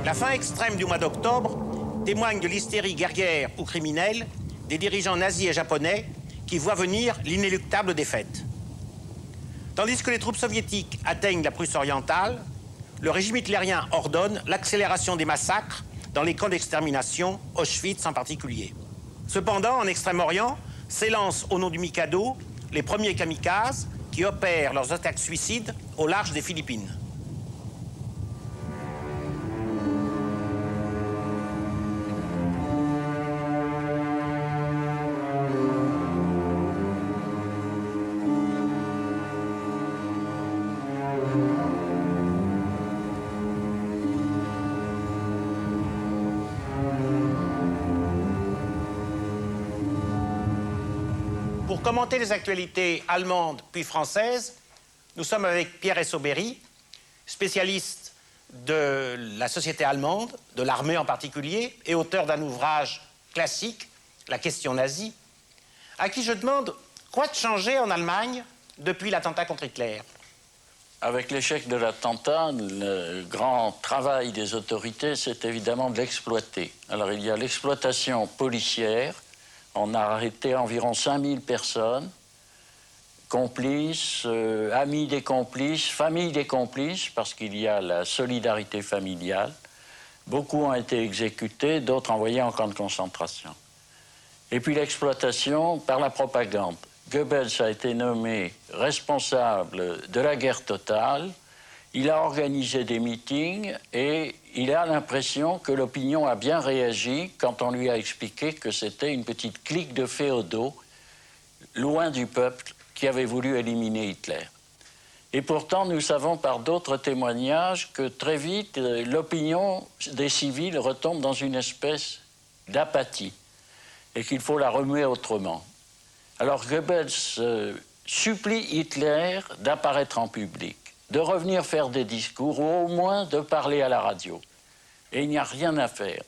La fin extrême du mois d'octobre témoigne de l'hystérie guerrière ou criminelle des dirigeants nazis et japonais qui voient venir l'inéluctable défaite. Tandis que les troupes soviétiques atteignent la Prusse orientale, le régime hitlérien ordonne l'accélération des massacres dans les camps d'extermination, Auschwitz en particulier. Cependant, en Extrême-Orient, s'élancent au nom du Mikado les premiers kamikazes qui opèrent leurs attaques suicides au large des Philippines. Pour commenter les actualités allemandes puis françaises, nous sommes avec Pierre Essoberi, spécialiste de la société allemande, de l'armée en particulier, et auteur d'un ouvrage classique, La question nazie, à qui je demande quoi de changé en Allemagne depuis l'attentat contre Hitler. Avec l'échec de l'attentat, le grand travail des autorités, c'est évidemment de l'exploiter. Alors il y a l'exploitation policière. On a arrêté environ 5000 personnes, complices, amis des complices, familles des complices, parce qu'il y a la solidarité familiale. Beaucoup ont été exécutés, d'autres envoyés en camp de concentration. Et puis l'exploitation par la propagande. Goebbels a été nommé responsable de la guerre totale. Il a organisé des meetings et il a l'impression que l'opinion a bien réagi quand on lui a expliqué que c'était une petite clique de féodaux, loin du peuple, qui avait voulu éliminer Hitler. Et pourtant, nous savons par d'autres témoignages que très vite, l'opinion des civils retombe dans une espèce d'apathie et qu'il faut la remuer autrement. Alors Goebbels supplie Hitler d'apparaître en public, de revenir faire des discours ou au moins de parler à la radio. Et il n'y a rien à faire.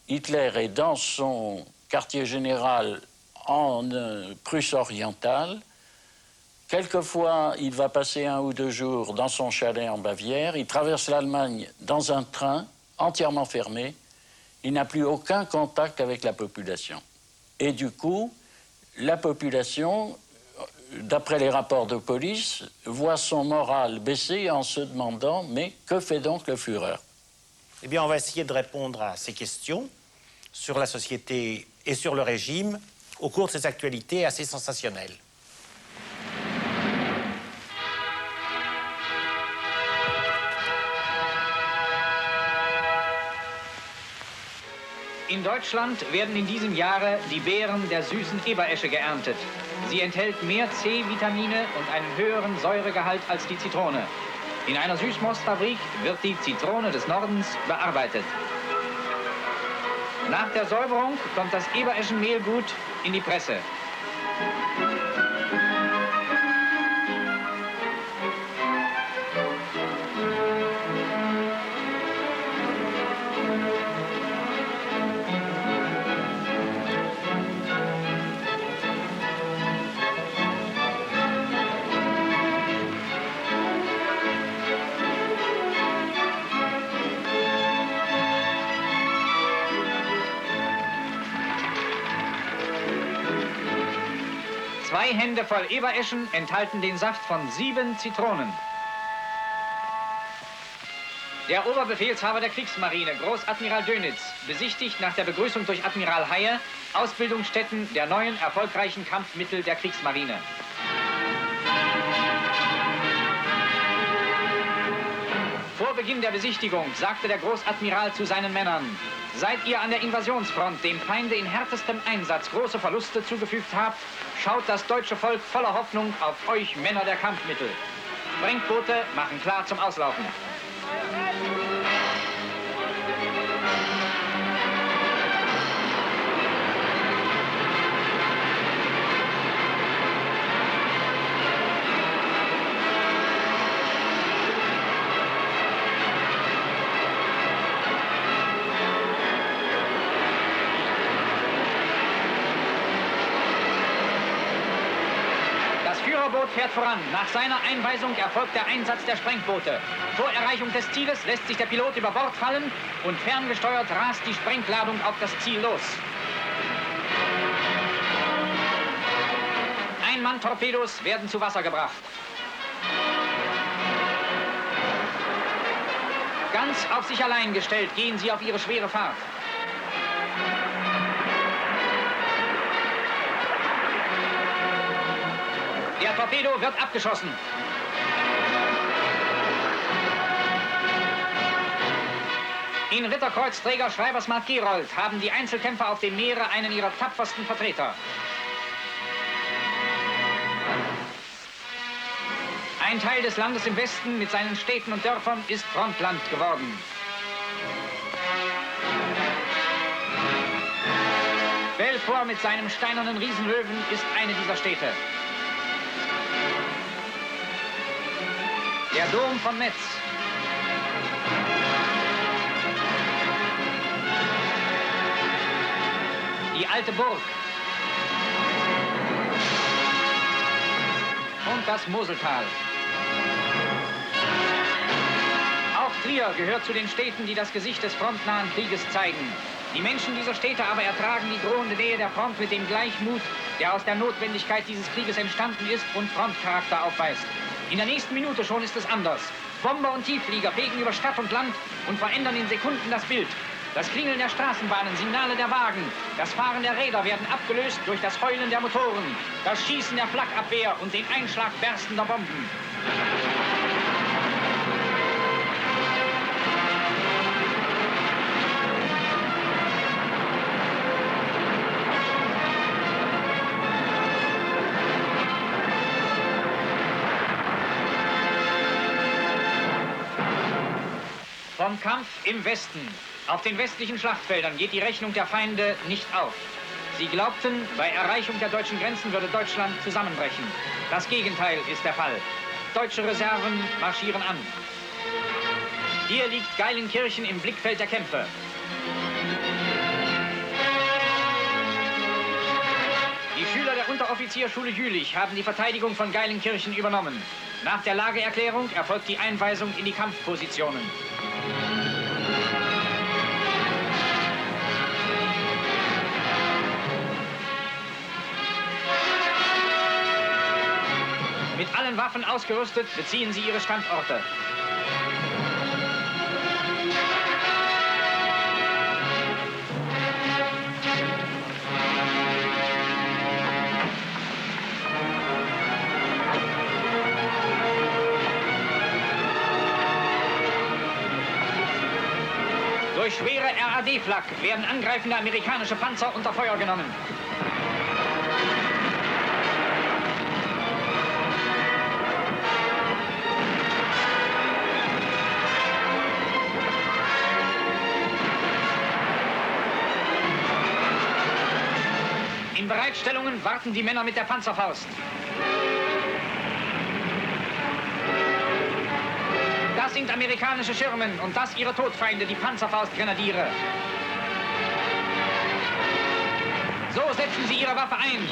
Hitler est dans son quartier général en Prusse orientale. Quelquefois, il va passer 1 ou 2 jours dans son chalet en Bavière. Il traverse l'Allemagne dans un train entièrement fermé. Il n'a plus aucun contact avec la population. Et du coup, la population, d'après les rapports de police, voit son moral baisser en se demandant « mais que fait donc le Führer ?» Eh bien, on va essayer de répondre à ces questions sur la société et sur le régime au cours de ces actualités assez sensationnelles. In Deutschland werden in diesem Jahre die Beeren der süßen Eberesche geerntet. Sie enthält mehr C-Vitamine und einen höheren Säuregehalt als die Zitrone. In einer Süßmostfabrik wird die Zitrone des Nordens bearbeitet. Nach der Säuberung kommt das Ebereschenmehlgut in die Presse. Zwei Hände voll Ebereschen enthalten den Saft von 7 Zitronen. Der Oberbefehlshaber der Kriegsmarine, Großadmiral Dönitz, besichtigt nach der Begrüßung durch Admiral Haye Ausbildungsstätten der neuen erfolgreichen Kampfmittel der Kriegsmarine. Vor Beginn der Besichtigung sagte der Großadmiral zu seinen Männern: Seit ihr an der Invasionsfront dem Feinde in härtestem Einsatz große Verluste zugefügt habt, schaut das deutsche Volk voller Hoffnung auf euch Männer der Kampfmittel. Sprengquote machen klar zum Auslaufen. Torpedoboot fährt voran. Nach seiner Einweisung erfolgt der Einsatz der Sprengboote. Vor Erreichung des Zieles lässt sich der Pilot über Bord fallen und ferngesteuert rast die Sprengladung auf das Ziel los. Ein-Mann-Torpedos werden zu Wasser gebracht. Ganz auf sich allein gestellt gehen sie auf ihre schwere Fahrt. Der Torpedo wird abgeschossen. In Ritterkreuzträger Schreibersmark Gerold haben die Einzelkämpfer auf dem Meere einen ihrer tapfersten Vertreter. Ein Teil des Landes im Westen mit seinen Städten und Dörfern ist Frontland geworden. Belfort mit seinem steinernen Riesenlöwen ist eine dieser Städte. Der Dom von Metz. Die alte Burg. Und das Moseltal. Auch Trier gehört zu den Städten, die das Gesicht des frontnahen Krieges zeigen. Die Menschen dieser Städte aber ertragen die drohende Nähe der Front mit dem Gleichmut, der aus der Notwendigkeit dieses Krieges entstanden ist und Frontcharakter aufweist. In der nächsten Minute schon ist es anders. Bomber und Tiefflieger fegen über Stadt und Land und verändern in Sekunden das Bild. Das Klingeln der Straßenbahnen, Signale der Wagen, das Fahren der Räder werden abgelöst durch das Heulen der Motoren, das Schießen der Flakabwehr und den Einschlag berstender Bomben. Vom Kampf im Westen. Auf den westlichen Schlachtfeldern geht die Rechnung der Feinde nicht auf. Sie glaubten, bei Erreichung der deutschen Grenzen würde Deutschland zusammenbrechen. Das Gegenteil ist der Fall. Deutsche Reserven marschieren an. Hier liegt Geilenkirchen im Blickfeld der Kämpfe. Die Schüler der Unteroffizierschule Jülich haben die Verteidigung von Geilenkirchen übernommen. Nach der Lageerklärung erfolgt die Einweisung in die Kampfpositionen. Mit allen Waffen ausgerüstet beziehen sie ihre Standorte. Durch schwere RAD-Flak werden angreifende amerikanische Panzer unter Feuer genommen. In Bereitstellungen warten die Männer mit der Panzerfaust. Das sind amerikanische Schirmen und das ihre Todfeinde, die Panzerfaustgrenadiere. So setzen sie ihre Waffe ein.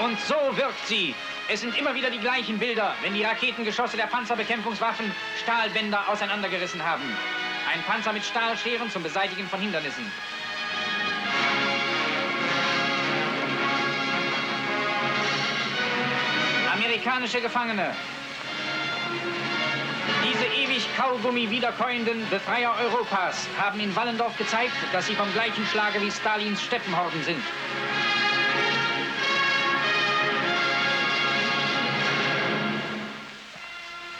Und so wirkt sie. Es sind immer wieder die gleichen Bilder, wenn die Raketengeschosse der Panzerbekämpfungswaffen Stahlbänder auseinandergerissen haben. Ein Panzer mit Stahlscheren zum Beseitigen von Hindernissen. Amerikanische Gefangene. Diese ewig Kaugummi wiederkäuenden Befreier Europas haben in Wallendorf gezeigt, dass sie vom gleichen Schlage wie Stalins Steppenhorden sind.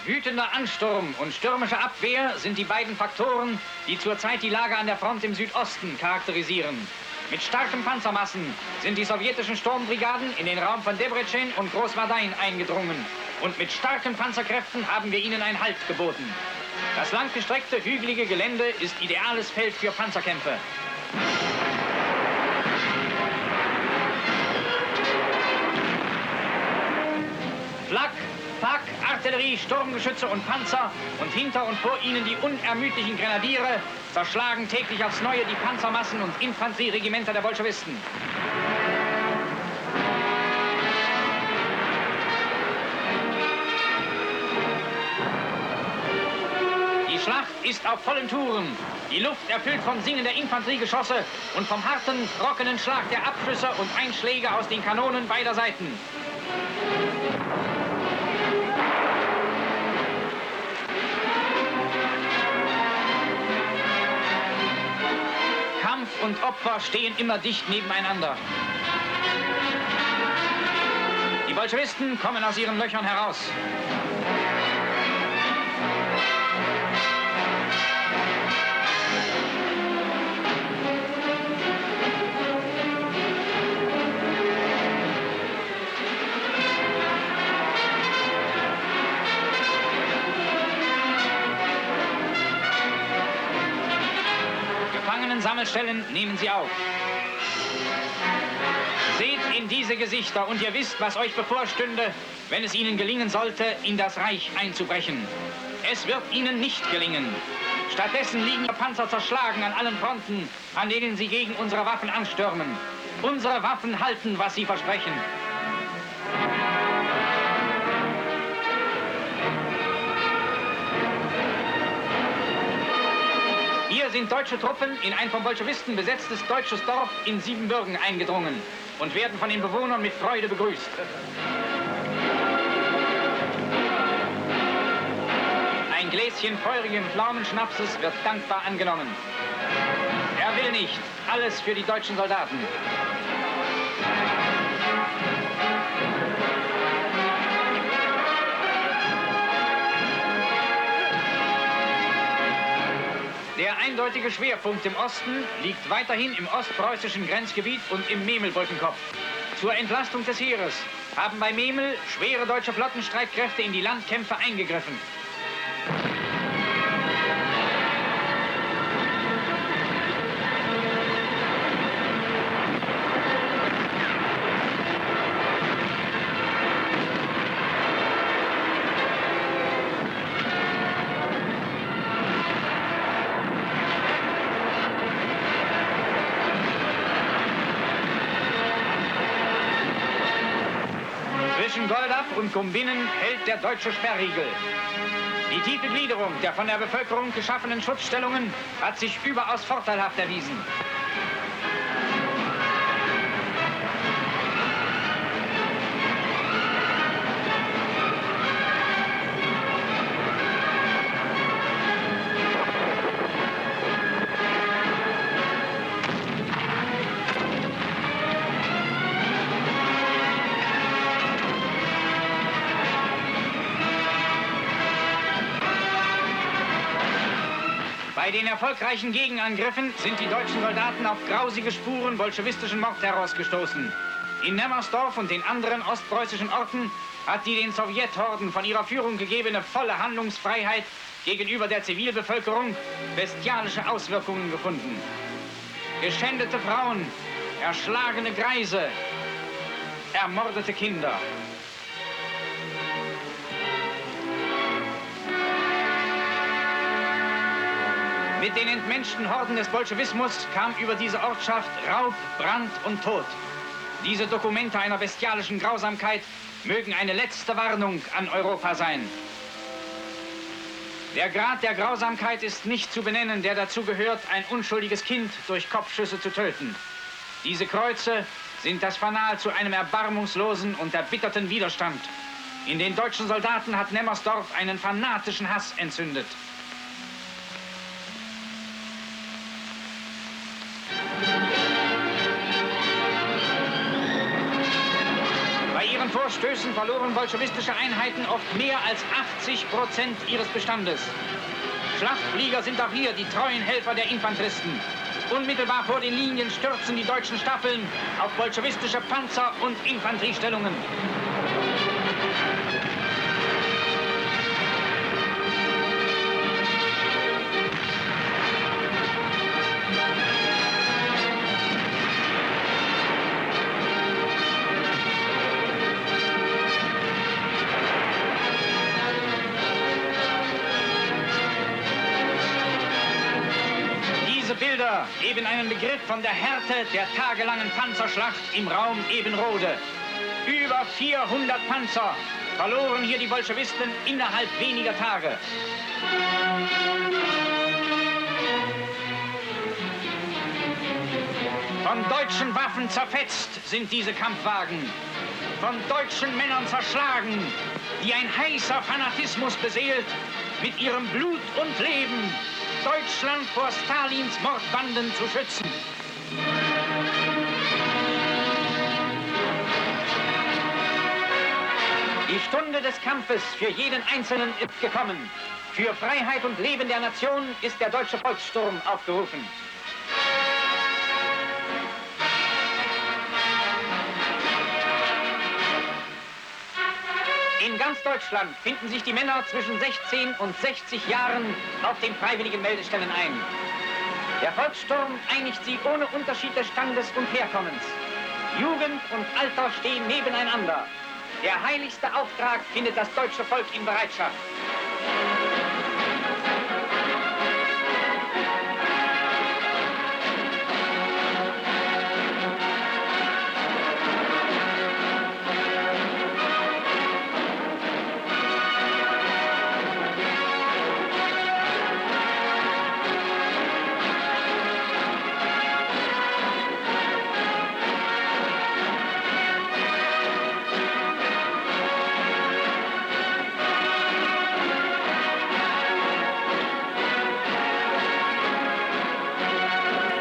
Wütender Ansturm und stürmische Abwehr sind die beiden Faktoren, die zurzeit die Lage an der Front im Südosten charakterisieren. Mit starken Panzermassen sind die sowjetischen Sturmbrigaden in den Raum von Debrecen und Großwardein eingedrungen. Und mit starken Panzerkräften haben wir ihnen einen Halt geboten. Das langgestreckte, hügelige Gelände ist ideales Feld für Panzerkämpfe. Flak, Pack, Artillerie, Sturmgeschütze und Panzer und hinter und vor ihnen die unermüdlichen Grenadiere zerschlagen täglich aufs Neue die Panzermassen und Infanterieregimenter der Bolschewisten. Schlacht ist auf vollen Touren. Die Luft erfüllt vom Singen der Infanteriegeschosse und vom harten, trockenen Schlag der Abschüsse und Einschläge aus den Kanonen beider Seiten. Kampf und Opfer stehen immer dicht nebeneinander. Die Bolschewisten kommen aus ihren Löchern heraus. Gefangenensammelstellen nehmen sie auf. Seht in diese Gesichter und ihr wisst, was euch bevorstünde, wenn es ihnen gelingen sollte, in das Reich einzubrechen. Es wird ihnen nicht gelingen. Stattdessen liegen Panzer zerschlagen an allen Fronten, an denen sie gegen unsere Waffen anstürmen. Unsere Waffen halten, was sie versprechen. Hier sind deutsche Truppen in ein von Bolschewisten besetztes deutsches Dorf in Siebenbürgen eingedrungen und werden von den Bewohnern mit Freude begrüßt. Ein Gläschen feurigen Pflaumenschnapses wird dankbar angenommen. Er will nicht, alles für die deutschen Soldaten. Der eindeutige Schwerpunkt im Osten liegt weiterhin im ostpreußischen Grenzgebiet und im Memel-Brückenkopf. Zur Entlastung des Heeres haben bei Memel schwere deutsche Flottenstreitkräfte in die Landkämpfe eingegriffen. Zwischen Goldap und Gumbinnen hält der deutsche Sperrriegel. Die tiefe Gliederung der von der Bevölkerung geschaffenen Schutzstellungen hat sich überaus vorteilhaft erwiesen. Bei den erfolgreichen Gegenangriffen sind die deutschen Soldaten auf grausige Spuren bolschewistischen Mordterrors gestoßen. In Nemmersdorf und den anderen ostpreußischen Orten hat die den Sowjethorden von ihrer Führung gegebene volle Handlungsfreiheit gegenüber der Zivilbevölkerung bestialische Auswirkungen gefunden. Geschändete Frauen, erschlagene Greise, ermordete Kinder. Mit den entmenschten Horden des Bolschewismus kam über diese Ortschaft Raub, Brand und Tod. Diese Dokumente einer bestialischen Grausamkeit mögen eine letzte Warnung an Europa sein. Der Grad der Grausamkeit ist nicht zu benennen, der dazu gehört, ein unschuldiges Kind durch Kopfschüsse zu töten. Diese Kreuze sind das Fanal zu einem erbarmungslosen und erbitterten Widerstand. In den deutschen Soldaten hat Nemmersdorf einen fanatischen Hass entzündet. Vorstößen verloren bolschewistische Einheiten oft mehr als 80% ihres Bestandes. Schlachtflieger sind auch hier die treuen Helfer der Infanteristen. Unmittelbar vor den Linien stürzen die deutschen Staffeln auf bolschewistische Panzer und Infanteriestellungen. Bilder geben einen Begriff von der Härte der tagelangen Panzerschlacht im Raum Ebenrode. Über 400 Panzer verloren hier die Bolschewisten innerhalb weniger Tage. Von deutschen Waffen zerfetzt sind diese Kampfwagen. Von deutschen Männern zerschlagen, die ein heißer Fanatismus beseelt, mit ihrem Blut und Leben Deutschland vor Stalins Mordbanden zu schützen. Die Stunde des Kampfes für jeden Einzelnen ist gekommen. Für Freiheit und Leben der Nation ist der deutsche Volkssturm aufgerufen. In ganz Deutschland finden sich die Männer zwischen 16 und 60 Jahren auf den freiwilligen Meldestellen ein. Der Volkssturm einigt sie ohne Unterschied des Standes und Herkommens. Jugend und Alter stehen nebeneinander. Der heiligste Auftrag findet das deutsche Volk in Bereitschaft.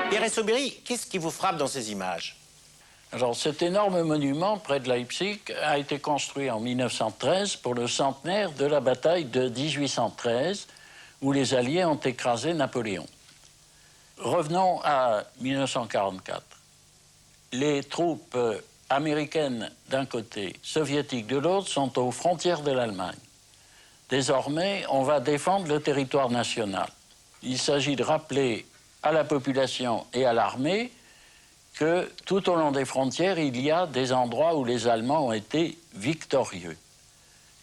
Pierre Soubéry, qu'est-ce qui vous frappe dans ces images? Alors, cet énorme monument près de Leipzig a été construit en 1913 pour le centenaire de la bataille de 1813, où les Alliés ont écrasé Napoléon. Revenons à 1944. Les troupes américaines d'un côté, soviétiques de l'autre, sont aux frontières de l'Allemagne. Désormais, on va défendre le territoire national. Il s'agit de rappeler à la population et à l'armée que tout au long des frontières, il y a des endroits où les Allemands ont été victorieux.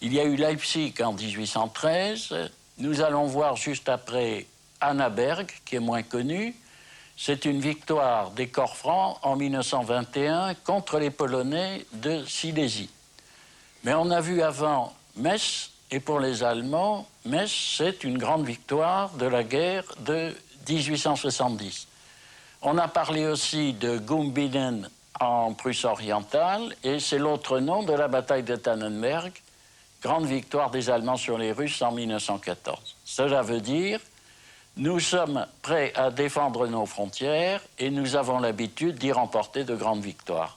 Il y a eu Leipzig en 1813. Nous allons voir juste après Annaberg, qui est moins connu. C'est une victoire des corps francs en 1921 contre les Polonais de Silésie. Mais on a vu avant Metz, et pour les Allemands, Metz, c'est une grande victoire de la guerre de 1870. On a parlé aussi de Gumbinnen en Prusse orientale, et c'est l'autre nom de la bataille de Tannenberg, grande victoire des Allemands sur les Russes en 1914. Cela veut dire, nous sommes prêts à défendre nos frontières et nous avons l'habitude d'y remporter de grandes victoires.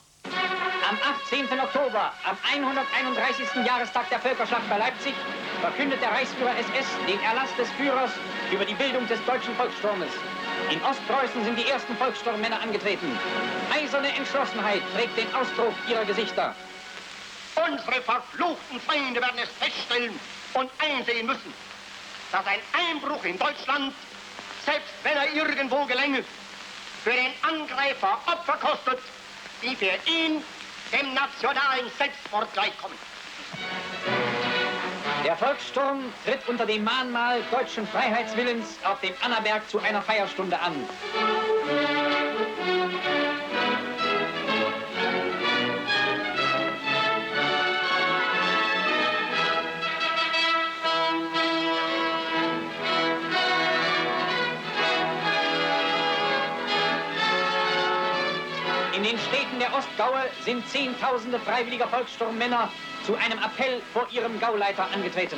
Am 18. Oktober, am 131. Jahrestag der Völkerschlacht bei Leipzig, verkündet der Reichsführer SS den Erlass des Führers über die Bildung des deutschen Volkssturmes. In Ostpreußen sind die ersten Volkssturmmänner angetreten. Eiserne Entschlossenheit trägt den Ausdruck ihrer Gesichter. Unsere verfluchten Feinde werden es feststellen und einsehen müssen, dass ein Einbruch in Deutschland, selbst wenn er irgendwo gelänge, für den Angreifer Opfer kostet, die für ihn dem nationalen Selbstmord gleichkommen. Der Volkssturm tritt unter dem Mahnmal deutschen Freiheitswillens auf dem Annaberg zu einer Feierstunde an. In den Städten der Ostgaue sind Zehntausende freiwilliger Volkssturmmänner zu einem Appell vor ihrem Gauleiter angetreten.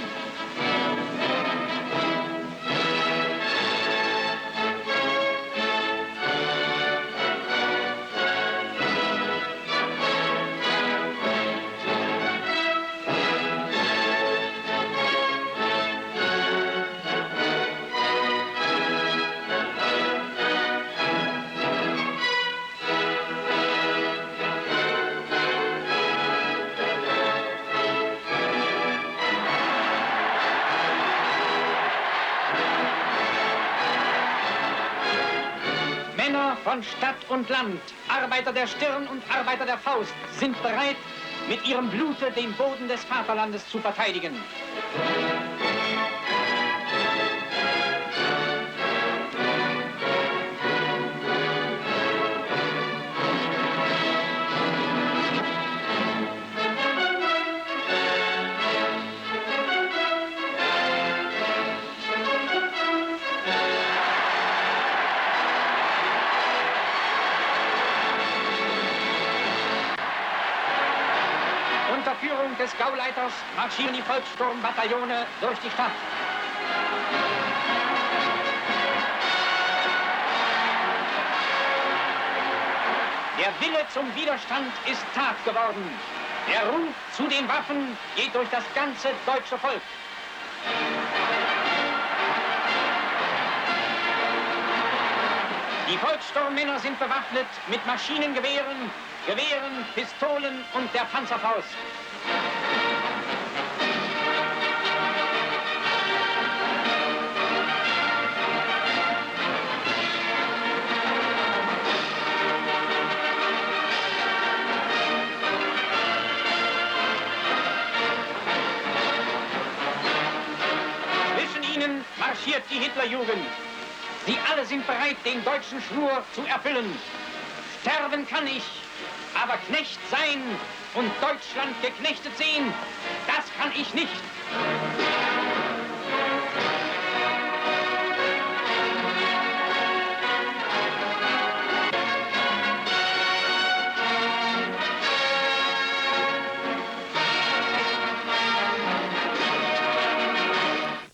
Von Stadt und Land, Arbeiter der Stirn und Arbeiter der Faust, sind bereit, mit ihrem Blute den Boden des Vaterlandes zu verteidigen. des Gauleiters marschieren die Volkssturmbataillone durch die Stadt. Der Wille zum Widerstand ist Tat geworden. Der Ruf zu den Waffen geht durch das ganze deutsche Volk. Die Volkssturmmänner sind bewaffnet mit Maschinengewehren, Gewehren, Pistolen und der Panzerfaust. Zwischen ihnen marschiert die Hitlerjugend. Sie alle sind bereit, den deutschen Schwur zu erfüllen. Sterben kann ich, aber Knecht sein und Deutschland geknechtet sehen, das kann ich nicht.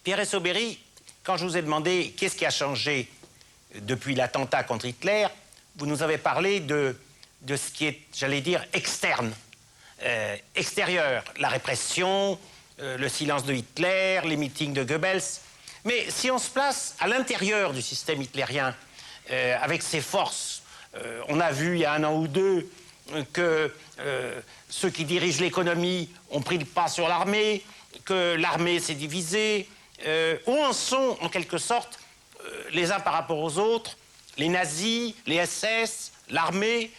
Pierre Essoberi, quand je vous ai demandé qu'est-ce qui a changé depuis l'attentat contre Hitler, vous nous avez parlé de ce qui est, j'allais dire, externe, extérieur, la répression, le silence de Hitler, les meetings de Goebbels. Mais si on se place à l'intérieur du système hitlérien, avec ses forces, on a vu il y a 1 an ou 2 que ceux qui dirigent l'économie ont pris le pas sur l'armée, que l'armée s'est divisée. Où en sont, en quelque sorte, les uns par rapport aux autres, les nazis, les SS, l'armée,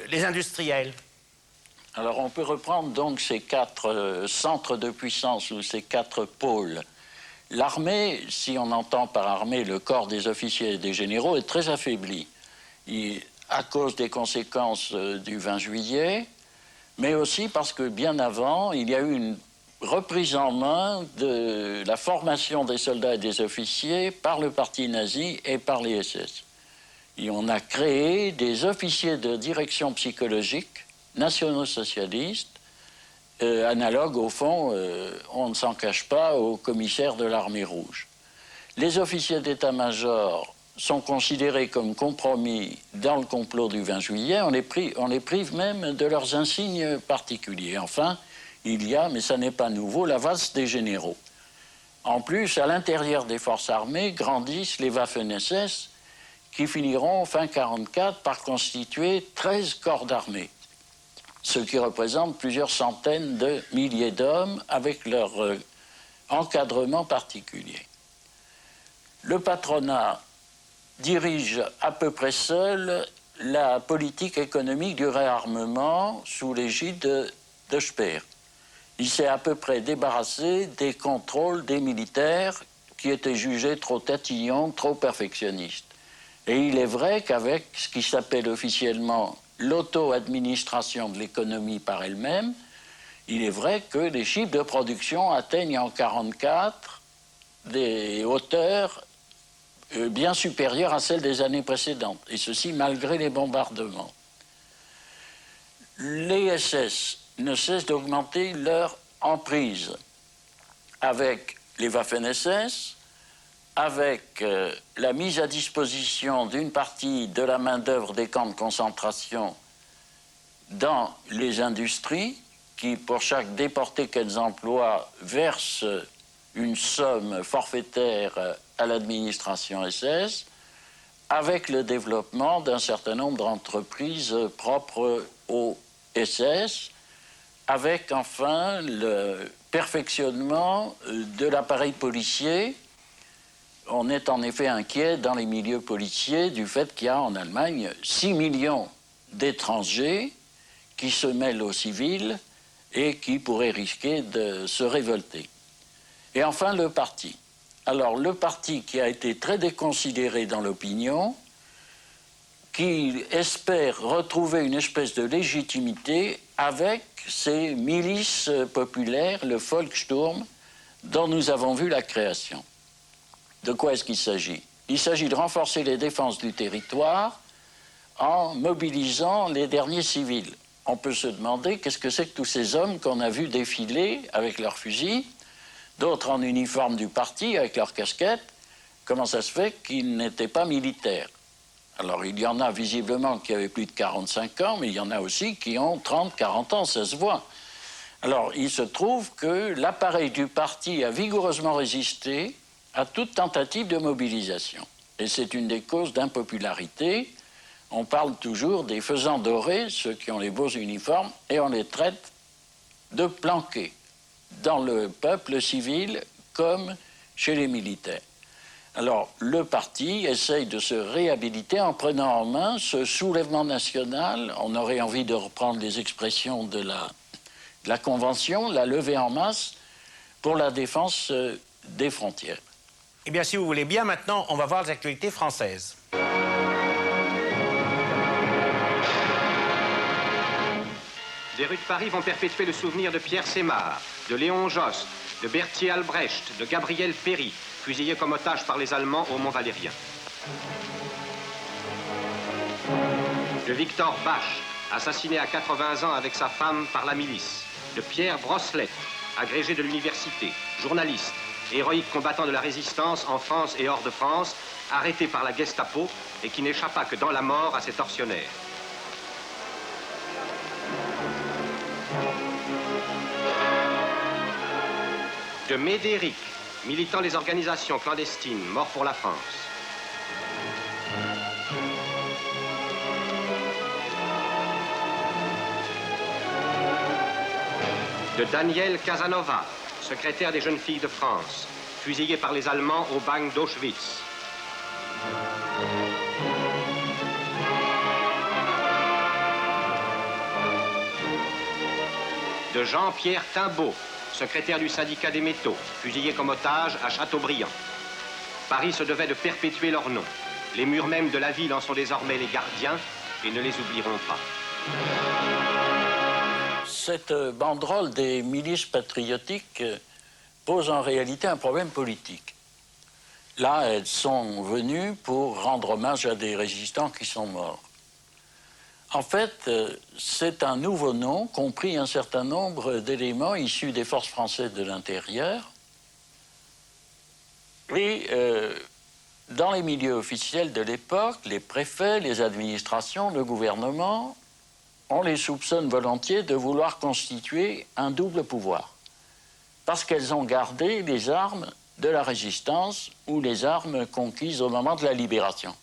les industriels? Alors on peut reprendre donc ces 4 centres de puissance ou ces 4 pôles. L'armée, si on entend par armée le corps des officiers et des généraux, est très affaibli. À cause des conséquences du 20 juillet, mais aussi parce que bien avant, il y a eu une reprise en main de la formation des soldats et des officiers par le parti nazi et par les SS. Et on a créé des officiers de direction psychologique nationaux-socialistes, analogues au fond, on ne s'en cache pas, aux commissaires de l'armée rouge. Les officiers d'état-major sont considérés comme compromis dans le complot du 20 juillet, on les prive même de leurs insignes particuliers. Enfin, il y a, mais ça n'est pas nouveau, la valse des généraux. En plus, à l'intérieur des forces armées, grandissent les Waffen-SS qui finiront, fin 1944, par constituer 13 corps d'armée, ce qui représente plusieurs centaines de milliers d'hommes avec leur encadrement particulier. Le patronat dirige à peu près seul la politique économique du réarmement sous l'égide de Speer. Il s'est à peu près débarrassé des contrôles des militaires qui étaient jugés trop tatillons, trop perfectionnistes. Et il est vrai qu'avec ce qui s'appelle officiellement l'auto-administration de l'économie par elle-même, il est vrai que les chiffres de production atteignent en 1944 des hauteurs bien supérieures à celles des années précédentes, et ceci malgré les bombardements. Les SS ne cessent d'augmenter leur emprise avec les Waffen-SS, avec la mise à disposition d'une partie de la main-d'œuvre des camps de concentration dans les industries, qui, pour chaque déporté qu'elles emploient, versent une somme forfaitaire à l'administration SS, avec le développement d'un certain nombre d'entreprises propres aux SS, avec enfin le perfectionnement de l'appareil policier. On est en effet inquiet dans les milieux policiers du fait qu'il y a en Allemagne 6 millions d'étrangers qui se mêlent aux civils et qui pourraient risquer de se révolter. Et enfin le parti. Alors le parti qui a été très déconsidéré dans l'opinion, qui espère retrouver une espèce de légitimité avec ces milices populaires, le Volkssturm, dont nous avons vu la création. De quoi est-ce qu'il s'agit? Il s'agit de renforcer les défenses du territoire en mobilisant les derniers civils. on peut se demander qu'est-ce que c'est que tous ces hommes qu'on a vus défiler avec leurs fusils, d'autres en uniforme du parti avec leurs casquettes. Comment ça se fait qu'ils n'étaient pas militaires? Alors, il y en a visiblement qui avaient plus de 45 ans, mais il y en a aussi qui ont 30, 40 ans, ça se voit. Alors, il se trouve que l'appareil du parti a vigoureusement résisté à toute tentative de mobilisation. Et c'est une des causes d'impopularité. On parle toujours des faisans dorés, ceux qui ont les beaux uniformes, et on les traite de planqués, dans le peuple civil comme chez les militaires. Alors, le parti essaye de se réhabiliter en prenant en main ce soulèvement national. On aurait envie de reprendre les expressions de la Convention, la levée en masse pour la défense des frontières. Eh bien, si vous voulez bien, maintenant, on va voir les actualités françaises. Les rues de Paris vont perpétuer le souvenir de Pierre Sémard, de Léon Jost, de Berthier Albrecht, de Gabriel Péry, fusillé comme otage par les Allemands au Mont-Valérien. De Victor Bache, assassiné à 80 ans avec sa femme par la milice. De Pierre Brosselette, agrégé de l'université, journaliste, héroïque combattant de la résistance en France et hors de France, arrêté par la Gestapo et qui n'échappa que dans la mort à ses tortionnaires. De Médéric, militant des organisations clandestines, mort pour la France. De Daniel Casanova, secrétaire des jeunes filles de France, fusillé par les Allemands au bagne d'Auschwitz. De Jean-Pierre Timbaud, secrétaire du syndicat des métaux, fusillé comme otage à Châteaubriand. Paris se devait de perpétuer leur nom. Les murs même de la ville en sont désormais les gardiens et ne les oublieront pas. Cette banderole des milices patriotiques pose en réalité un problème politique. Là, elles sont venues pour rendre hommage à des résistants qui sont morts. En fait, c'est un nouveau nom qu'ont pris un certain nombre d'éléments issus des forces françaises de l'intérieur. Et dans les milieux officiels de l'époque, les préfets, les administrations, le gouvernement, on les soupçonne volontiers de vouloir constituer un double pouvoir. Parce qu'elles ont gardé les armes de la résistance ou les armes conquises au moment de la libération.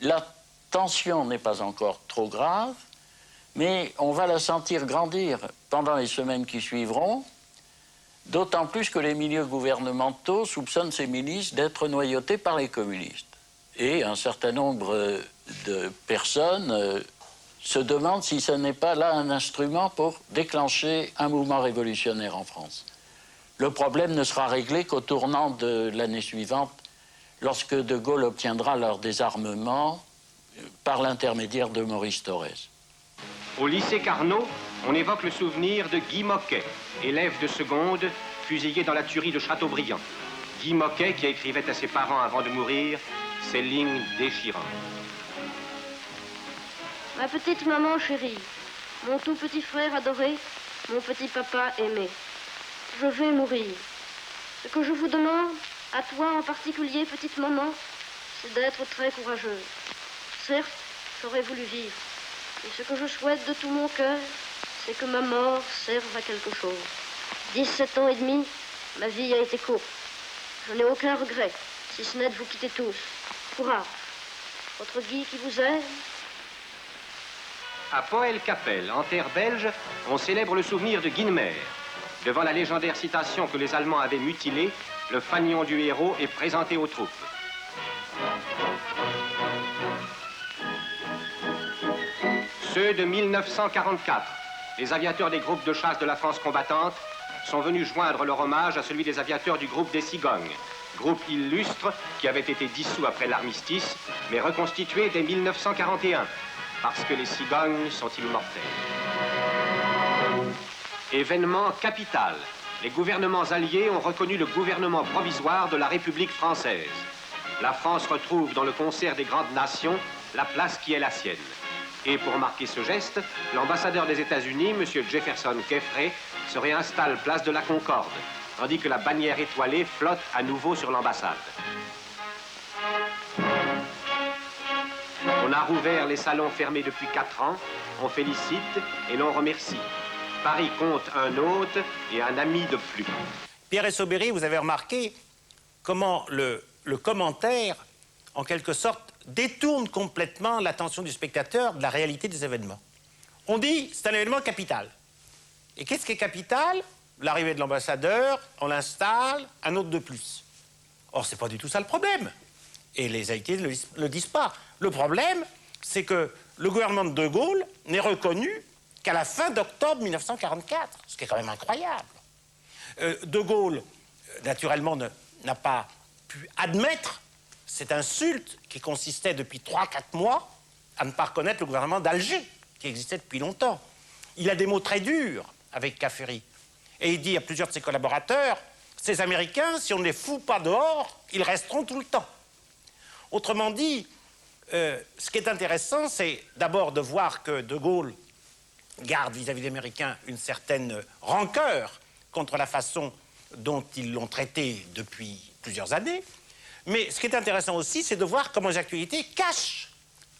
La tension n'est pas encore trop grave, mais on va la sentir grandir pendant les semaines qui suivront, d'autant plus que les milieux gouvernementaux soupçonnent ces milices d'être noyautées par les communistes. Et un certain nombre de personnes se demandent si ce n'est pas là un instrument pour déclencher un mouvement révolutionnaire en France. Le problème ne sera réglé qu'au tournant de l'année suivante, lorsque De Gaulle obtiendra leur désarmement par l'intermédiaire de Maurice Thorez. Au lycée Carnot, on évoque le souvenir de Guy Moquet, élève de seconde, fusillé dans la tuerie de Châteaubriand. Guy Moquet qui écrivait à ses parents avant de mourir ces lignes déchirantes. Ma petite maman chérie, mon tout petit frère adoré, mon petit papa aimé, je vais mourir. Ce que je vous demande, à toi en particulier, petite maman, c'est d'être très courageuse. Certes, j'aurais voulu vivre, mais ce que je souhaite de tout mon cœur, c'est que ma mort serve à quelque chose. 17 ans et demi, ma vie a été courte. Je n'ai aucun regret, si ce n'est de vous quitter tous. Courage. Votre Guy qui vous aime. À Poel-Capelle, en terre belge, on célèbre le souvenir de Guynemer. Devant la légendaire citation que les Allemands avaient mutilée, le fanion du héros est présenté aux troupes. Ceux de 1944, les aviateurs des groupes de chasse de la France combattante, sont venus joindre leur hommage à celui des aviateurs du groupe des Cigognes, groupe illustre qui avait été dissous après l'armistice, mais reconstitué dès 1941, parce que les Cigognes sont immortels. Événement capital. Les gouvernements alliés ont reconnu le gouvernement provisoire de la République française. La France retrouve dans le concert des grandes nations la place qui est la sienne. Et pour marquer ce geste, l'ambassadeur des États-Unis, M. Jefferson Keffray, se réinstalle place de la Concorde, tandis que la bannière étoilée flotte à nouveau sur l'ambassade. On a rouvert les salons fermés depuis 4 ans, on félicite et l'on remercie. Paris compte un hôte et un ami de plus. Pierre Essobéry, vous avez remarqué comment le commentaire, en quelque sorte, détourne complètement l'attention du spectateur de la réalité des événements. On dit, c'est un événement capital. Et qu'est-ce qui est capital? L'arrivée de l'ambassadeur, on l'installe, un autre de plus. Or, c'est pas du tout ça le problème. Et les Haïtiens ne le disent pas. Le problème, c'est que le gouvernement de De Gaulle n'est reconnu qu'à la fin d'octobre 1944, ce qui est quand même incroyable. De Gaulle, naturellement, n'a pas pu admettre cette insulte qui consistait depuis 3-4 mois à ne pas reconnaître le gouvernement d'Alger, qui existait depuis longtemps. Il a des mots très durs avec Caffery. Et il dit à plusieurs de ses collaborateurs, ces Américains, si on ne les fout pas dehors, ils resteront tout le temps. Autrement dit, ce qui est intéressant, c'est d'abord de voir que De Gaulle garde vis-à-vis des Américains une certaine rancœur contre la façon dont ils l'ont traité depuis plusieurs années. Mais ce qui est intéressant aussi, c'est de voir comment les actualités cachent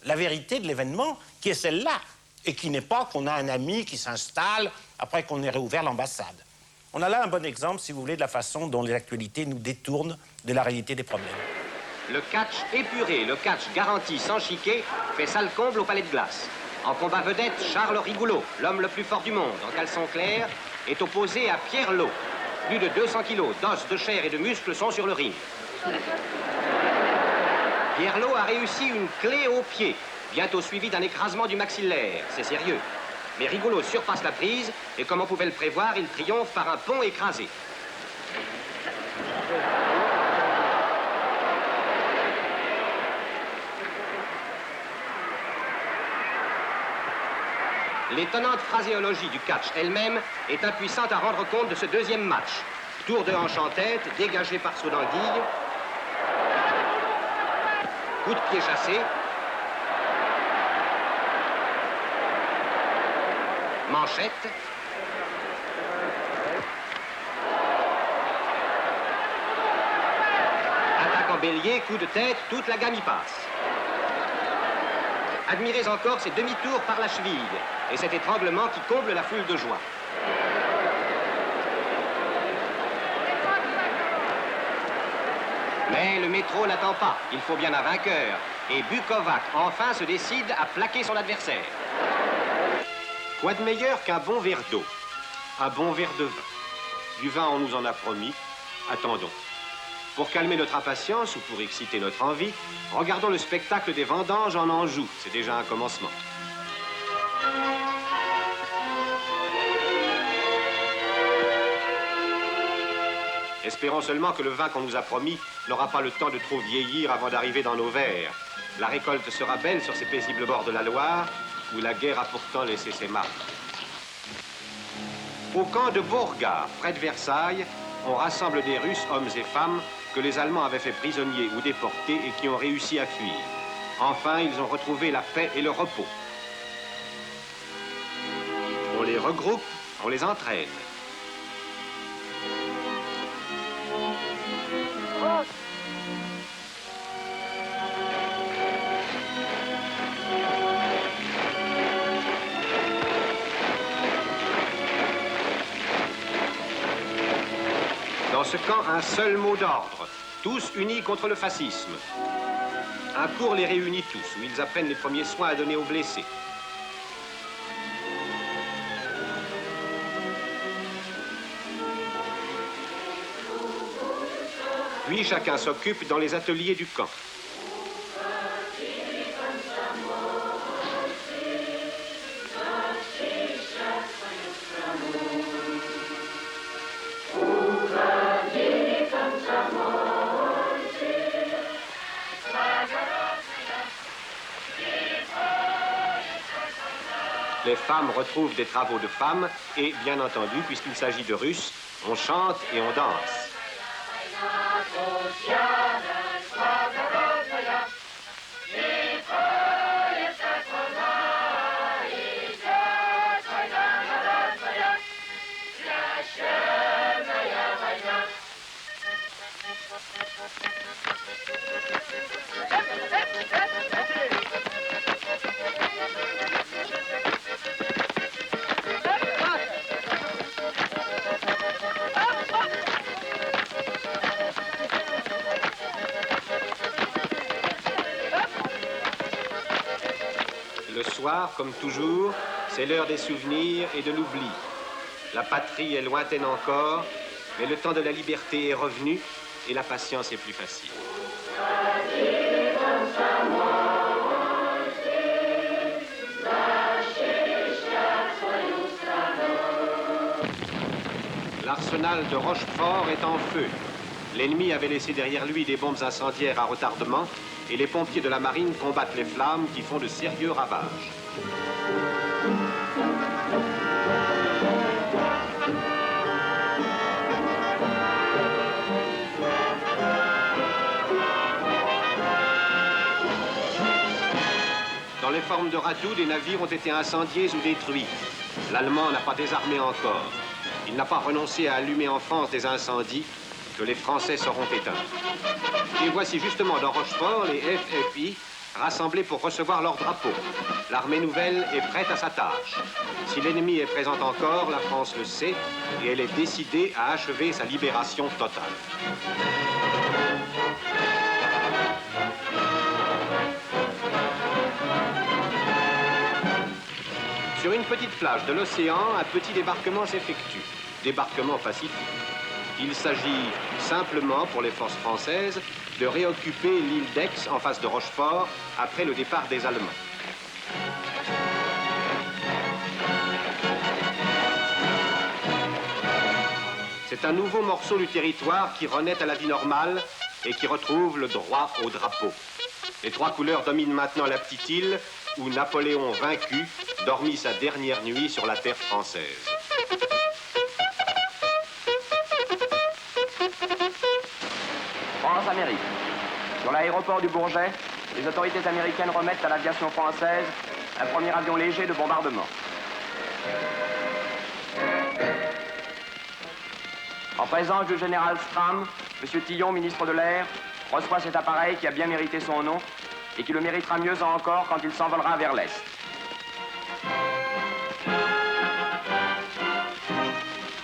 la vérité de l'événement, qui est celle-là, et qui n'est pas qu'on a un ami qui s'installe après qu'on ait réouvert l'ambassade. On a là un bon exemple, si vous voulez, de la façon dont les actualités nous détournent de la réalité des problèmes. Le catch épuré, le catch garanti sans chiquet, fait sale comble au Palais de Glace. En combat vedette, Charles Rigoulot, l'homme le plus fort du monde, en caleçon clair, est opposé à Pierre Lot. Plus de 200 kilos d'os, de chair et de muscles sont sur le ring. Pierre Lot a réussi une clé au pied, bientôt suivie d'un écrasement du maxillaire. C'est sérieux. Mais Rigoulot surpasse la prise et, comme on pouvait le prévoir, il triomphe par un pont écrasé. L'étonnante phraséologie du catch elle-même est impuissante à rendre compte de ce deuxième match. Tour de hanche en tête, dégagé par saut d'anguille. Coup de pied chassé. Manchette. Attaque en bélier, coup de tête, toute la gamme y passe. Admirez encore ces demi-tours par la cheville et cet étranglement qui comble la foule de joie. Mais le métro n'attend pas, il faut bien un vainqueur. Et Bukovac, enfin, se décide à plaquer son adversaire. Quoi de meilleur qu'un bon verre d'eau? Un bon verre de vin. Du vin, on nous en a promis. Attendons. Pour calmer notre impatience ou pour exciter notre envie, regardons le spectacle des vendanges en Anjou. C'est déjà un commencement. Espérons seulement que le vin qu'on nous a promis n'aura pas le temps de trop vieillir avant d'arriver dans nos verres. La récolte sera belle sur ces paisibles bords de la Loire, où la guerre a pourtant laissé ses marques. Au camp de Bourgard, près de Versailles, on rassemble des Russes, hommes et femmes, que les Allemands avaient fait prisonniers ou déportés et qui ont réussi à fuir. Enfin, ils ont retrouvé la paix et le repos. On les regroupe, on les entraîne. Dans ce camp, un seul mot d'ordre, tous unis contre le fascisme. Un cours les réunit tous, où ils apprennent les premiers soins à donner aux blessés. Puis chacun s'occupe dans les ateliers du camp. Les femmes retrouvent des travaux de femmes et, bien entendu, puisqu'il s'agit de Russes, on chante et on danse. Le soir, comme toujours, c'est l'heure des souvenirs et de l'oubli. La patrie est lointaine encore, mais le temps de la liberté est revenu et la patience est plus facile. L'arsenal de Rochefort est en feu. L'ennemi avait laissé derrière lui des bombes incendiaires à retardement et les pompiers de la marine combattent les flammes qui font de sérieux ravages. Dans les formes de radeaux, des navires ont été incendiés ou détruits. L'Allemand n'a pas désarmé encore. Il n'a pas renoncé à allumer en France des incendies que les Français sauront éteindre. Et voici justement dans Rochefort les FFI rassemblés pour recevoir leur drapeau. L'armée nouvelle est prête à sa tâche. Si l'ennemi est présent encore, la France le sait et elle est décidée à achever sa libération totale. Sur une petite plage de l'océan, un petit débarquement s'effectue. Débarquement pacifique. Il s'agit simplement, pour les forces françaises, de réoccuper l'île d'Aix en face de Rochefort après le départ des Allemands. C'est un nouveau morceau du territoire qui renaît à la vie normale et qui retrouve le droit au drapeau. Les trois couleurs dominent maintenant la petite île où Napoléon vaincu dormit sa dernière nuit sur la terre française. France-Amérique. Sur l'aéroport du Bourget, les autorités américaines remettent à l'aviation française un premier avion léger de bombardement. En présence du général Stram, M. Tillon, ministre de l'Air, reçoit cet appareil qui a bien mérité son nom et qui le méritera mieux encore quand il s'envolera vers l'Est.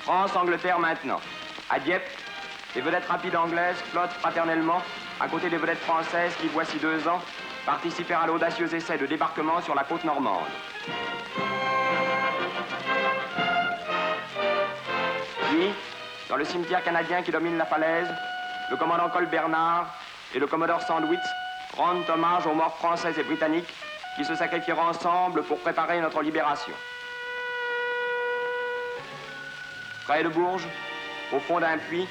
France-Angleterre maintenant. À Dieppe, les vedettes rapides anglaises flottent fraternellement à côté des vedettes françaises qui, voici 2 ans, participèrent à l'audacieux essai de débarquement sur la côte normande. Puis, dans le cimetière canadien qui domine la falaise, le commandant Cole Bernard et le commodore Sandwich rendent hommage aux morts français et britanniques qui se sacrifièrent ensemble pour préparer notre libération. Près de Bourges, au fond d'un puits,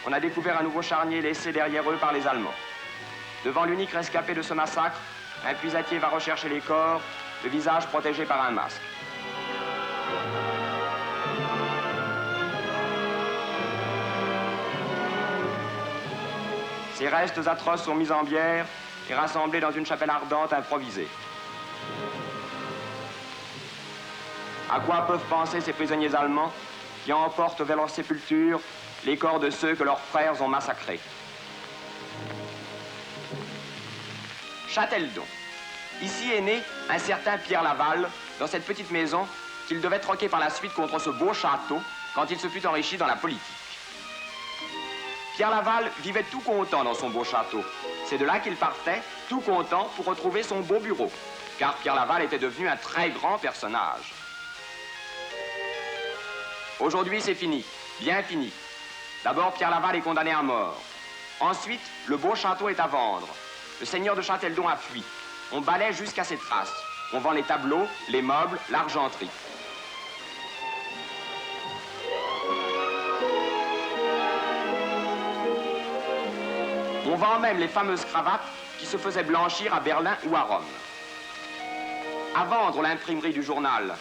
on a découvert un nouveau charnier laissé derrière eux par les Allemands. Devant l'unique rescapé de ce massacre, un puisatier va rechercher les corps, le visage protégé par un masque. Ces restes atroces sont mis en bière et rassemblés dans une chapelle ardente improvisée. À quoi peuvent penser ces prisonniers allemands qui emportent vers leur sépulture les corps de ceux que leurs frères ont massacrés? Châteldon. Ici est né un certain Pierre Laval, dans cette petite maison qu'il devait troquer par la suite contre ce beau château quand il se fut enrichi dans la politique. Pierre Laval vivait tout content dans son beau château. C'est de là qu'il partait, tout content, pour retrouver son beau bureau, car Pierre Laval était devenu un très grand personnage. Aujourd'hui, c'est fini, bien fini. D'abord, Pierre Laval est condamné à mort. Ensuite, le beau château est à vendre. Le seigneur de Châteldon a fui. On balaie jusqu'à ses traces. On vend les tableaux, les meubles, l'argenterie. On vend même les fameuses cravates qui se faisaient blanchir à Berlin ou à Rome. À vendre l'imprimerie du journal.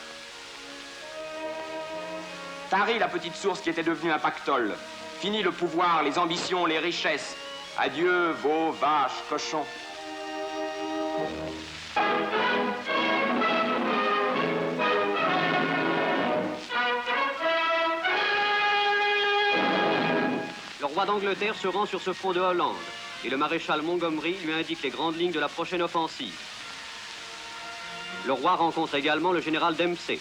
Tarie la petite source qui était devenue un pactole. Fini le pouvoir, les ambitions, les richesses. Adieu, veaux, vaches, cochons. Le roi d'Angleterre se rend sur ce front de Hollande et le maréchal Montgomery lui indique les grandes lignes de la prochaine offensive. Le roi rencontre également le général Dempsey.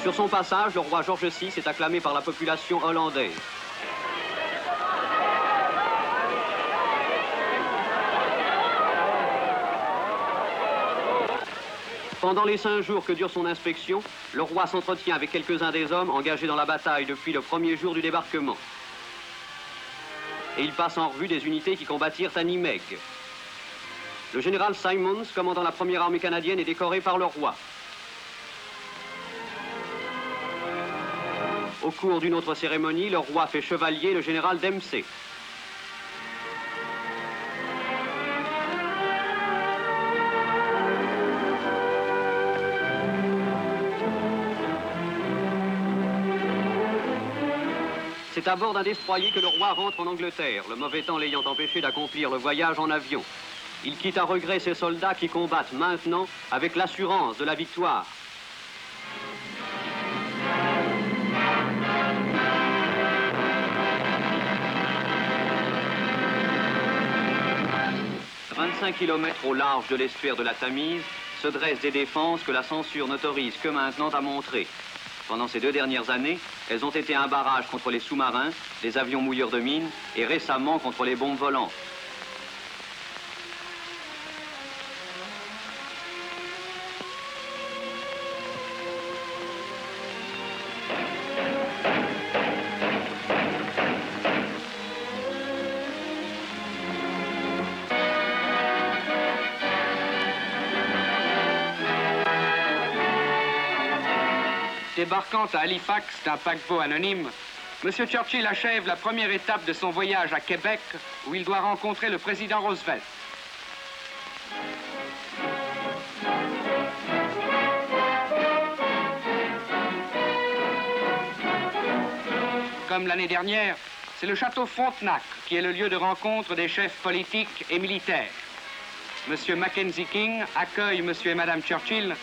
Sur son passage, le roi George VI est acclamé par la population hollandaise. Pendant les 5 jours que dure son inspection, le roi s'entretient avec quelques-uns des hommes engagés dans la bataille depuis le premier jour du débarquement. Et il passe en revue des unités qui combattirent à Nimeg. Le général Simons, commandant la première armée canadienne, est décoré par le roi. Au cours d'une autre cérémonie, le roi fait chevalier le général Dempsey. C'est à bord d'un destroyer que le roi rentre en Angleterre, le mauvais temps l'ayant empêché d'accomplir le voyage en avion. Il quitte à regret ses soldats qui combattent maintenant avec l'assurance de la victoire. « 25 km au large de l'estuaire de la Tamise se dressent des défenses que la censure n'autorise que maintenant à montrer. Pendant ces 2 dernières années, elles ont été un barrage contre les sous-marins, les avions mouilleurs de mines et récemment contre les bombes volantes. Débarquant à Halifax d'un paquebot anonyme, M. Churchill achève la première étape de son voyage à Québec, où il doit rencontrer le président Roosevelt. Comme l'année dernière, c'est le château Frontenac qui est le lieu de rencontre des chefs politiques et militaires. M. Mackenzie King accueille M. et Mme Churchill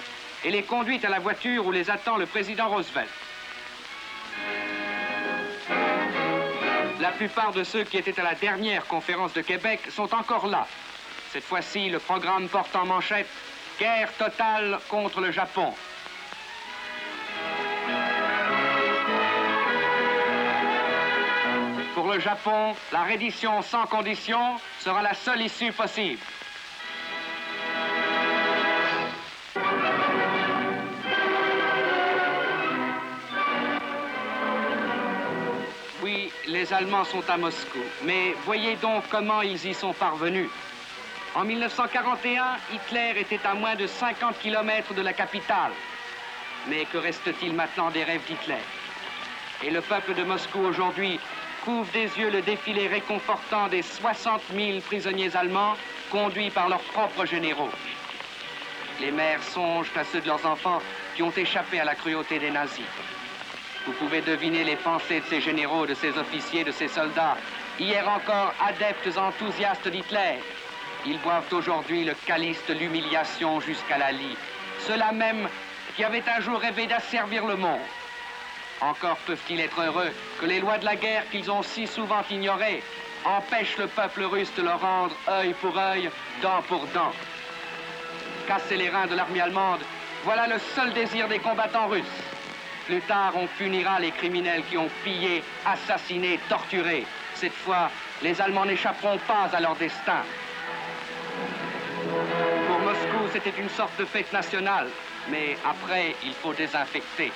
et les conduit à la voiture où les attend le président Roosevelt. La plupart de ceux qui étaient à la dernière conférence de Québec sont encore là. Cette fois-ci, le programme porte en manchette « Guerre totale contre le Japon ». Pour le Japon, la reddition sans condition sera la seule issue possible. Oui, les Allemands sont à Moscou, mais voyez donc comment ils y sont parvenus. En 1941, Hitler était à moins de 50 km de la capitale. Mais que reste-t-il maintenant des rêves d'Hitler? Et le peuple de Moscou aujourd'hui couvre des yeux le défilé réconfortant des 60 000 prisonniers allemands conduits par leurs propres généraux. Les mères songent à ceux de leurs enfants qui ont échappé à la cruauté des nazis. Vous pouvez deviner les pensées de ces généraux, de ces officiers, de ces soldats, hier encore adeptes enthousiastes d'Hitler. Ils boivent aujourd'hui le calice de l'humiliation jusqu'à la lie. Ceux-là même qui avaient un jour rêvé d'asservir le monde. Encore peuvent-ils être heureux que les lois de la guerre qu'ils ont si souvent ignorées empêchent le peuple russe de leur rendre œil pour œil, dent pour dent. Casser les reins de l'armée allemande, voilà le seul désir des combattants russes. Plus tard, on punira les criminels qui ont pillé, assassiné, torturé. Cette fois, les Allemands n'échapperont pas à leur destin. Pour Moscou, c'était une sorte de fête nationale. Mais après, il faut désinfecter.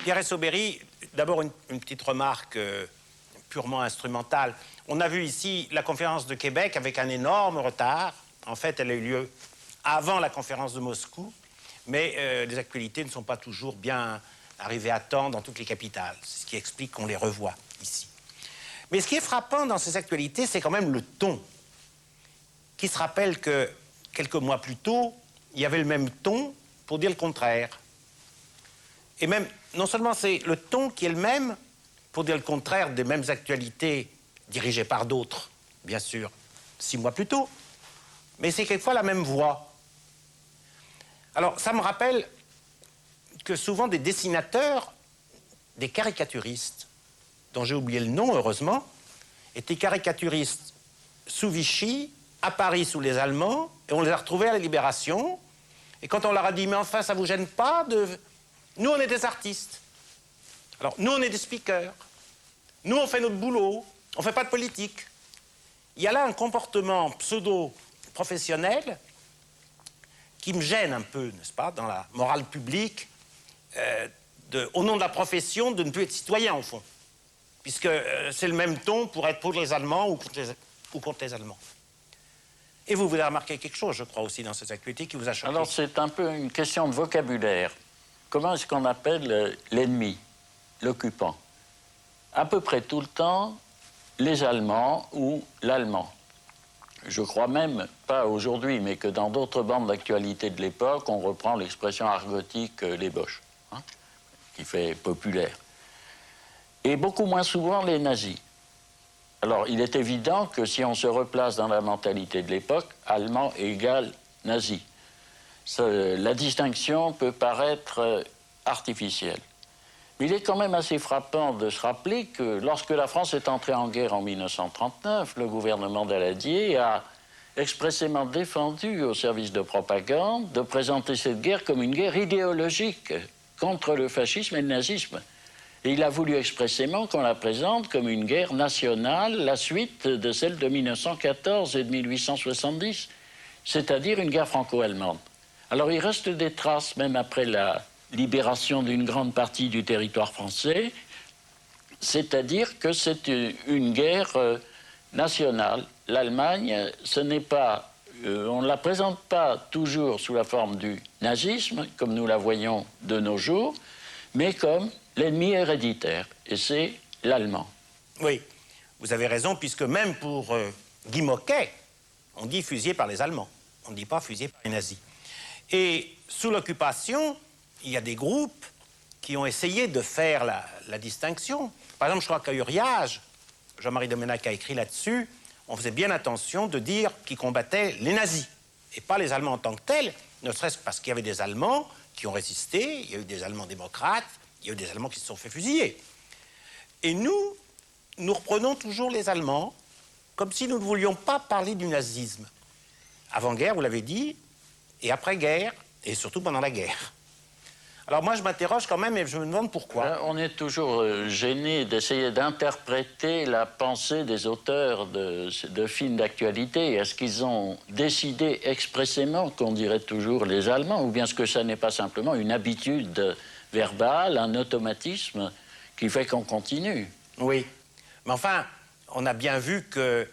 Pierre Essoberry, d'abord une petite remarque purement instrumentale. On a vu ici la conférence de Québec avec un énorme retard. En fait, elle a eu lieu avant la conférence de Moscou, mais les actualités ne sont pas toujours bien arrivées à temps dans toutes les capitales. C'est ce qui explique qu'on les revoit ici. Mais ce qui est frappant dans ces actualités, c'est quand même le ton. Qui se rappelle que quelques mois plus tôt, il y avait le même ton pour dire le contraire. Et même, non seulement c'est le ton qui est le même pour dire le contraire des mêmes actualités dirigées par d'autres, bien sûr, 6 mois plus tôt, mais c'est quelquefois la même voix. Alors, ça me rappelle que souvent des dessinateurs, des caricaturistes, dont j'ai oublié le nom, heureusement, étaient caricaturistes sous Vichy, à Paris sous les Allemands, et on les a retrouvés à la Libération. Et quand on leur a dit « mais enfin, ça vous gêne pas de... » Nous, on est des artistes. Alors, nous, on est des speakers. Nous, on fait notre boulot. On fait pas de politique. il y a là un comportement pseudo-professionnel qui me gêne un peu, n'est-ce pas, dans la morale publique, au nom de la profession, de ne plus être citoyen, au fond. Puisque c'est le même ton pour être pour les Allemands ou contre les Allemands. Et vous avez remarqué quelque chose, je crois, aussi dans cette actualité qui vous a choqué. Alors, c'est un peu une question de vocabulaire. Comment est-ce qu'on appelle l'ennemi, l'occupant? À peu près tout le temps, les Allemands ou l'Allemand. Je crois même, pas aujourd'hui, mais que dans d'autres bandes d'actualité de l'époque, on reprend l'expression argotique les Boches, hein, qui fait populaire. Et beaucoup moins souvent les nazis. Alors, il est évident que si on se replace dans la mentalité de l'époque, allemand égale nazi. La distinction peut paraître artificielle. Mais il est quand même assez frappant de se rappeler que lorsque la France est entrée en guerre en 1939, le gouvernement Daladier a expressément défendu au service de propagande de présenter cette guerre comme une guerre idéologique contre le fascisme et le nazisme. Et il a voulu expressément qu'on la présente comme une guerre nationale, la suite de celle de 1914 et de 1870, c'est-à-dire une guerre franco-allemande. Alors il reste des traces, même après la libération d'une grande partie du territoire français, c'est-à-dire que c'est une guerre nationale. L'Allemagne, ce n'est pas, on ne la présente pas toujours sous la forme du nazisme, comme nous la voyons de nos jours, mais comme l'ennemi héréditaire, et c'est l'allemand. Oui, vous avez raison, puisque même pour Guy Moquet, on dit fusillé par les Allemands. On ne dit pas fusillé par les nazis. Et sous l'occupation, il y a des groupes qui ont essayé de faire la distinction. Par exemple, je crois qu'à Uriage, Jean-Marie Domenac a écrit là-dessus, on faisait bien attention de dire qu'ils combattaient les nazis, et pas les Allemands en tant que tels, ne serait-ce que parce qu'il y avait des Allemands qui ont résisté, il y a eu des Allemands démocrates, il y a eu des Allemands qui se sont fait fusiller. Et nous reprenons toujours les Allemands comme si nous ne voulions pas parler du nazisme. Avant-guerre, vous l'avez dit, et après-guerre, et surtout pendant la guerre. Alors moi, je m'interroge quand même et je me demande pourquoi. On est toujours gêné d'essayer d'interpréter la pensée des auteurs de films d'actualité. Est-ce qu'ils ont décidé expressément qu'on dirait toujours les Allemands, ou bien est-ce que ça n'est pas simplement une habitude verbale, un automatisme qui fait qu'on continue? Oui, mais enfin, on a bien vu que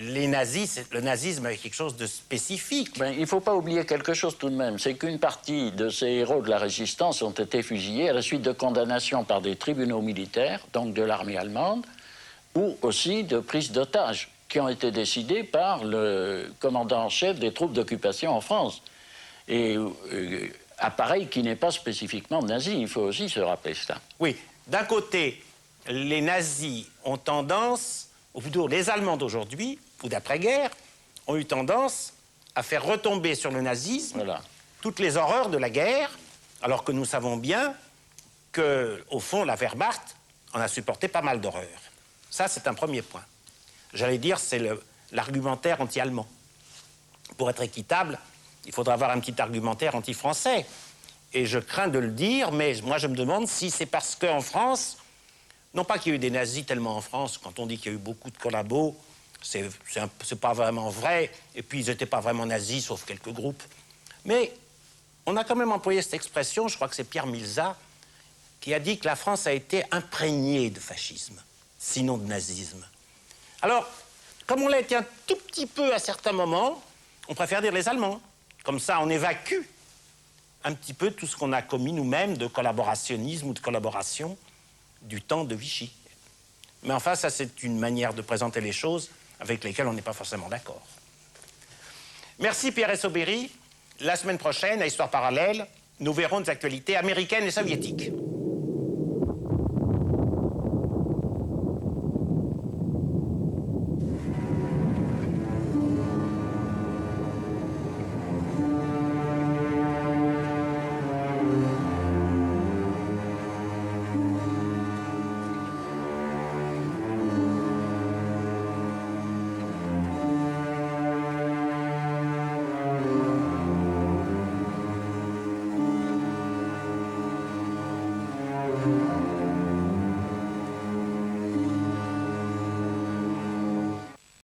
les nazis, le nazisme est quelque chose de spécifique. Ben, il ne faut pas oublier quelque chose tout de même, c'est qu'une partie de ces héros de la résistance ont été fusillés à la suite de condamnations par des tribunaux militaires, donc de l'armée allemande, ou aussi de prises d'otages, qui ont été décidées par le commandant en chef des troupes d'occupation en France. Et appareil qui n'est pas spécifiquement nazi, il faut aussi se rappeler cela. Oui, d'un côté, les nazis ont tendance, ou plutôt les Allemands d'aujourd'hui, ou d'après-guerre, ont eu tendance à faire retomber sur le nazisme toutes les horreurs de la guerre, alors que nous savons bien qu'au fond, la Wehrmacht en a supporté pas mal d'horreurs. Ça, c'est un premier point. J'allais dire, c'est l'argumentaire anti-allemand. Pour être équitable, il faudra avoir un petit argumentaire anti-français. Et je crains de le dire, mais moi, je me demande si c'est parce qu'en France, non pas qu'il y ait eu des nazis tellement en France, quand on dit qu'il y a eu beaucoup de collabos, c'est pas vraiment vrai, et puis ils n'étaient pas vraiment nazis, sauf quelques groupes. Mais on a quand même employé cette expression, je crois que c'est Pierre Milza, qui a dit que la France a été imprégnée de fascisme, sinon de nazisme. Alors, comme on l'a été un tout petit peu à certains moments, on préfère dire les Allemands. Comme ça, on évacue un petit peu tout ce qu'on a commis nous-mêmes de collaborationnisme ou de collaboration du temps de Vichy. Mais enfin, ça, c'est une manière de présenter les choses avec lesquelles on n'est pas forcément d'accord. Merci Pierre Essobéry. La semaine prochaine, à Histoire parallèle, nous verrons des actualités américaines et soviétiques.